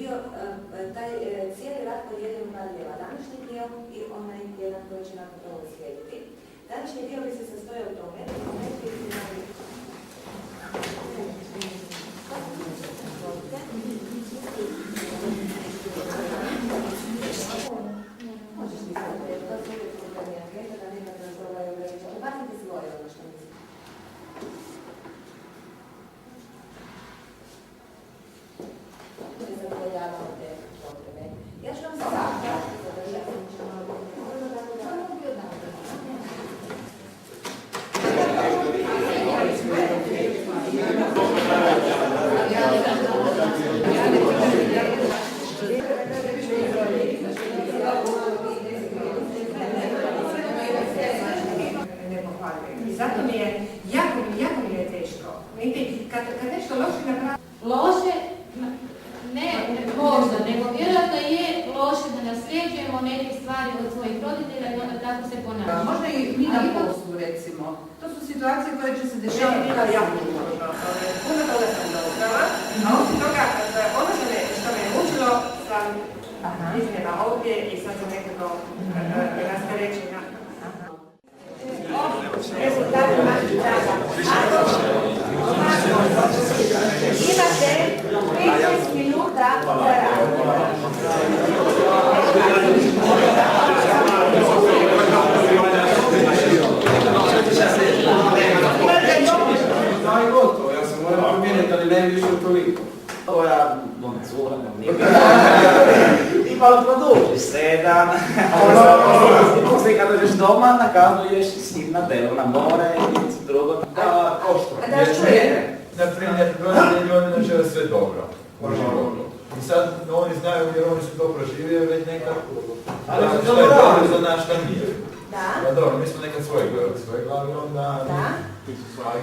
bio taj cijeli rat podijeljen u dva dijela. Današnji dio i onaj jedan koji će nakon toga slijediti. Današnji dio bi se sastojao u tome da smo najprije imali možeš ti sad, to su uvijek problemi anketa, da nema da nas ograniča. Ubacite svoje ono što mislim. Ne zadovoljavamo te potrebe. Ja ću vam se zadržati, zato mi je, jako mi je teško. Kad nešto loše napravi... Loše, ne možda, nego vjerojatno je loše da nasljeđujemo neke stvari od svojih roditelja i onda tako se ponašamo. Možda i mi na poslu, recimo. To su situacije koje će se dešavati. Puno toga sam dobrala, a osim toga, ono što me je učilo sam iznijela ovdje i sad sam nekako rasterećena. Rezultati naših rada. Imate 15 minuta za rad. Daj gotovo, ja sam moram promijeniti, ali ne više toliko. Ovo ja cura, i malo produži 7. Poslije kad dođeš doma, nakazuješ s njim na delo, na more i drugo. Košto? Da čuje. Na primjer, roditelji oni načele sve dobro. I sad oni znaju jer oni su to proživjeli već nekad. Ali što je dobro za nas, šta nije. Da. Pa dobro, mi smo nekad svoje gledali, svoje glavi, onda... Da. Ali